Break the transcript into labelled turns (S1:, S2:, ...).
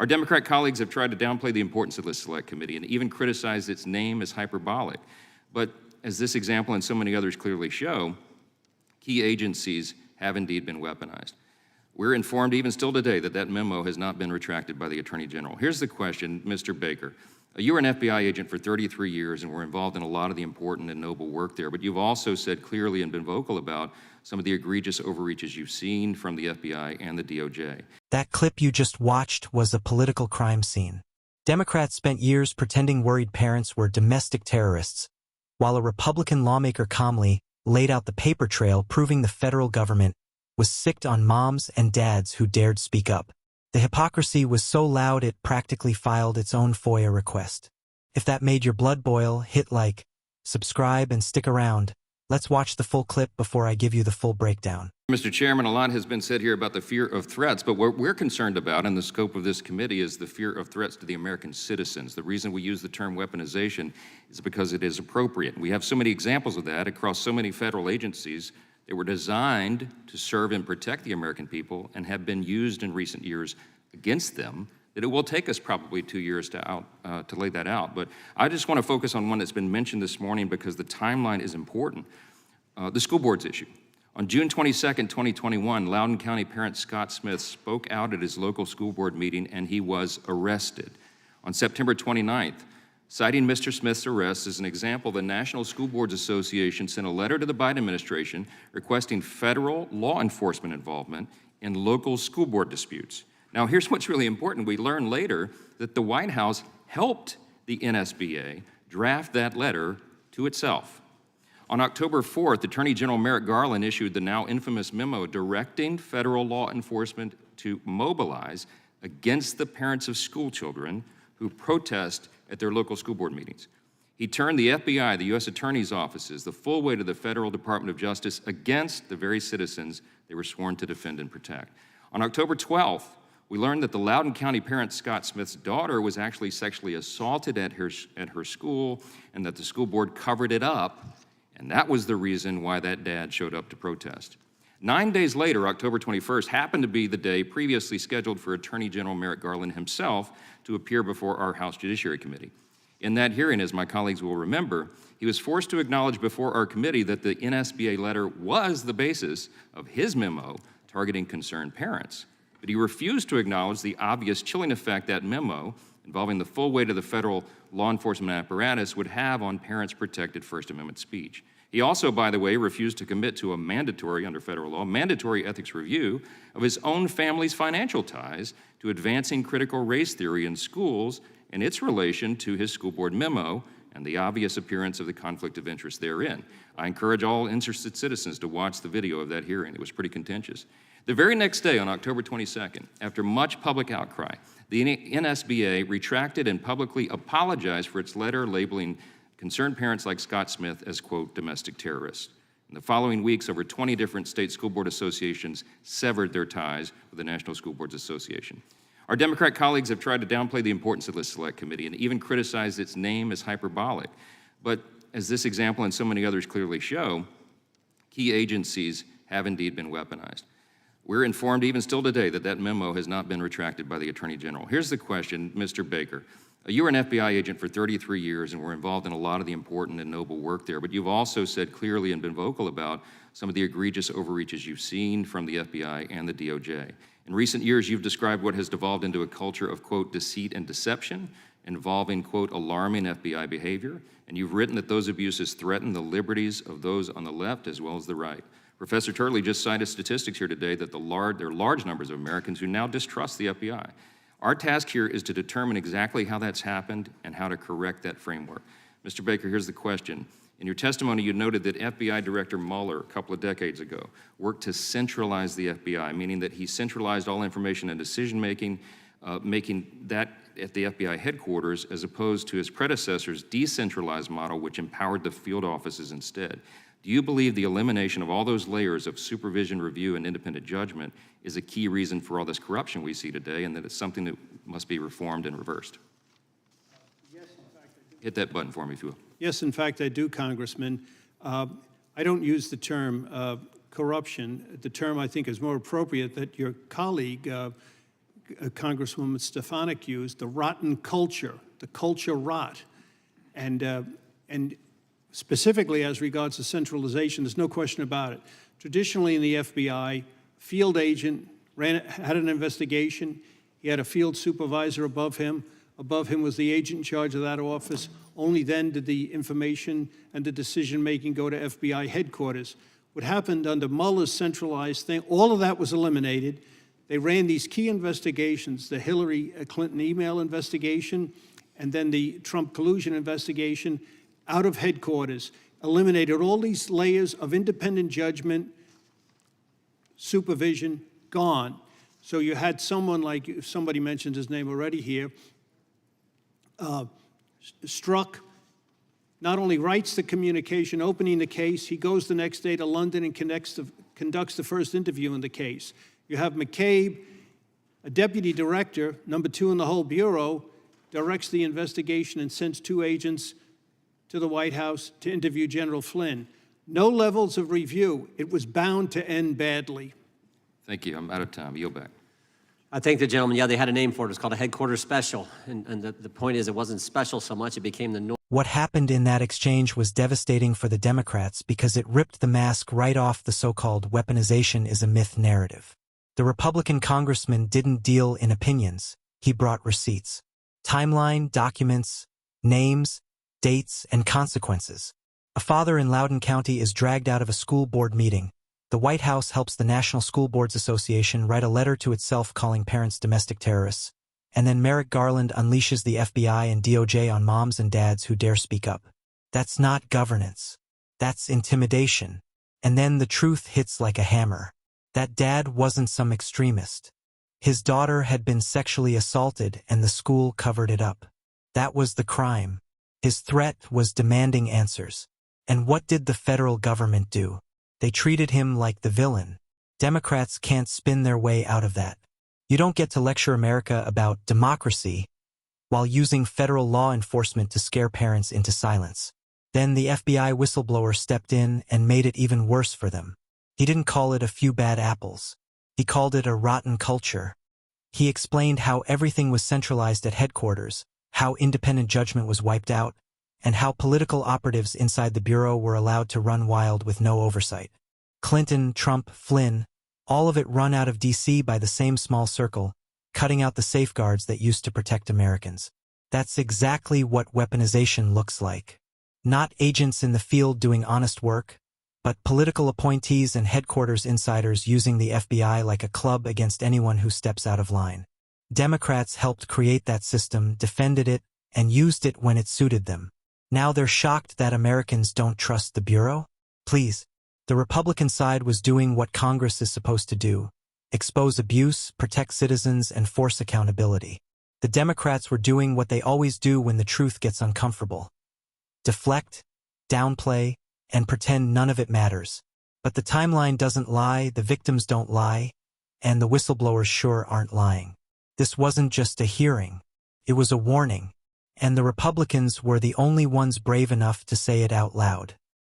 S1: Our Democrat colleagues have tried to downplay the importance of this select committee and even criticized its name as hyperbolic. But as this example and so many others clearly show, key agencies have indeed been weaponized. We're informed even still today that that memo has not been retracted by the Attorney General. Here's the question, Mr. Baker. You were an FBI agent for 33 years and were involved in a lot of the important and noble work there, but you've also said clearly and been vocal about some of the egregious overreaches you've seen from the FBI and the DOJ.
S2: That clip you just watched was a political crime scene. Democrats spent years pretending worried parents were domestic terrorists, while a Republican lawmaker calmly laid out the paper trail proving the federal government was sicked on moms and dads who dared speak up. The hypocrisy was so loud it practically filed its own FOIA request. If that made your blood boil, hit like, subscribe, and stick around. Let's watch the full clip before I give you the full breakdown.
S1: Mr. Chairman, a lot has been said here about the fear of threats, but what we're concerned about in the scope of this committee is the fear of threats to the American citizens. The reason we use the term weaponization is because it is appropriate. We have so many examples of that across so many federal agencies that were designed to serve and protect the American people and have been used in recent years against them, that it will take us probably 2 years to lay that out. But I just want to focus on one that's been mentioned this morning because the timeline is important, the school boards issue. On June 22nd, 2021, Loudoun County parent Scott Smith spoke out at his local school board meeting and he was arrested. On September 29th, citing Mr. Smith's arrest as an example, the National School Boards Association sent a letter to the Biden administration requesting federal law enforcement involvement in local school board disputes. Now, here's what's really important. We learned later that the White House helped the NSBA draft that letter to itself. On October 4th, Attorney General Merrick Garland issued the now infamous memo directing federal law enforcement to mobilize against the parents of school children who protest at their local school board meetings. He turned the FBI, the U.S. Attorney's offices, the full weight of the Federal Department of Justice against the very citizens they were sworn to defend and protect. On October 12th, we learned that the Loudoun County parent Scott Smith's daughter was actually sexually assaulted at her school and that the school board covered it up, and that was the reason why that dad showed up to protest. 9 days later, October 21st, happened to be the day previously scheduled for Attorney General Merrick Garland himself to appear before our House Judiciary Committee. In that hearing, as my colleagues will remember, he was forced to acknowledge before our committee that the NSBA letter was the basis of his memo targeting concerned parents. But he refused to acknowledge the obvious chilling effect that memo, involving the full weight of the federal law enforcement apparatus, would have on parents' protected First Amendment speech. He also, by the way, refused to commit to a mandatory, under federal law, mandatory ethics review of his own family's financial ties to advancing critical race theory in schools and its relation to his school board memo and the obvious appearance of the conflict of interest therein. I encourage all interested citizens to watch the video of that hearing. It was pretty contentious. The very next day, on October 22nd, after much public outcry, the NSBA retracted and publicly apologized for its letter labeling concerned parents like Scott Smith as, quote, domestic terrorists. In the following weeks, over 20 different state school board associations severed their ties with the National School Boards Association. Our Democrat colleagues have tried to downplay the importance of this select committee and even criticized its name as hyperbolic. But as this example and so many others clearly show, key agencies have indeed been weaponized. We're informed even still today that that memo has not been retracted by the Attorney General. Here's the question, Mr. Baker. You were an FBI agent for 33 years and were involved in a lot of the important and noble work there, but you've also said clearly and been vocal about some of the egregious overreaches you've seen from the FBI and the DOJ. In recent years, you've described what has devolved into a culture of, quote, deceit and deception involving, quote, alarming FBI behavior, and you've written that those abuses threaten the liberties of those on the left as well as the right. Professor Turley just cited statistics here today that there are large numbers of Americans who now distrust the FBI. Our task here is to determine exactly how that's happened and how to correct that framework. Mr. Baker, here's the question. In your testimony, you noted that FBI Director Mueller, a couple of decades ago, worked to centralize the FBI, meaning that he centralized all information and decision-making, making that at the FBI headquarters, as opposed to his predecessor's decentralized model, which empowered the field offices instead. Do you believe the elimination of all those layers of supervision, review, and independent judgment is a key reason for all this corruption we see today, and that it's something that must be reformed and reversed?
S3: Yes, in fact, I do.
S1: Hit that button for me, if you will.
S3: Yes, in fact, I do, Congressman. I don't use the term corruption. The term I think is more appropriate that your colleague Congresswoman Stefanik used, the rotten culture, the culture rot. And specifically as regards to centralization, there's no question about it. Traditionally in the FBI, field agent had an investigation. He had a field supervisor above him. Above him was the agent in charge of that office. Only then did the information and the decision-making go to FBI headquarters. What happened under Mueller's centralized thing, all of that was eliminated. They ran these key investigations, the Hillary Clinton email investigation, and then the Trump collusion investigation, out of headquarters, eliminated all these layers of independent judgment, supervision, gone. So you had someone like, somebody mentioned his name already here, Strzok not only writes the communication opening the case, he goes the next day to London and conducts the first interview in the case. You have McCabe, a deputy director, number 2 in the whole Bureau, directs the investigation and sends 2 agents to the White House to interview General Flynn. No levels of review. It was bound to end badly.
S1: Thank you. I'm out of time. Yield back.
S4: I thank the gentleman. Yeah, they had a name for it. It's called a headquarters special. And the point is, it wasn't special so much, it became the norm.
S2: What happened in that exchange was devastating for the Democrats because it ripped the mask right off the so-called weaponization is a myth narrative. The Republican congressman didn't deal in opinions. He brought receipts. Timeline, documents, names, dates, and consequences. A father in Loudoun County is dragged out of a school board meeting. The White House helps the National School Boards Association write a letter to itself calling parents domestic terrorists. And then Merrick Garland unleashes the FBI and DOJ on moms and dads who dare speak up. That's not governance. That's intimidation. And then the truth hits like a hammer. That dad wasn't some extremist. His daughter had been sexually assaulted and the school covered it up. That was the crime. His threat was demanding answers. And what did the federal government do? They treated him like the villain. Democrats can't spin their way out of that. You don't get to lecture America about democracy while using federal law enforcement to scare parents into silence. Then the FBI whistleblower stepped in and made it even worse for them. He didn't call it a few bad apples. He called it a rotten culture. He explained how everything was centralized at headquarters, how independent judgment was wiped out, and how political operatives inside the Bureau were allowed to run wild with no oversight. Clinton, Trump, Flynn, all of it run out of D.C. by the same small circle, cutting out the safeguards that used to protect Americans. That's exactly what weaponization looks like. Not agents in the field doing honest work, but political appointees and headquarters insiders using the FBI like a club against anyone who steps out of line. Democrats helped create that system, defended it, and used it when it suited them. Now they're shocked that Americans don't trust the Bureau? Please. The Republican side was doing what Congress is supposed to do: expose abuse, protect citizens, and force accountability. The Democrats were doing what they always do when the truth gets uncomfortable: deflect, downplay, and pretend none of it matters. But the timeline doesn't lie, the victims don't lie, and the whistleblowers sure aren't lying. This wasn't just a hearing. It was a warning. And the Republicans were the only ones brave enough to say it out loud.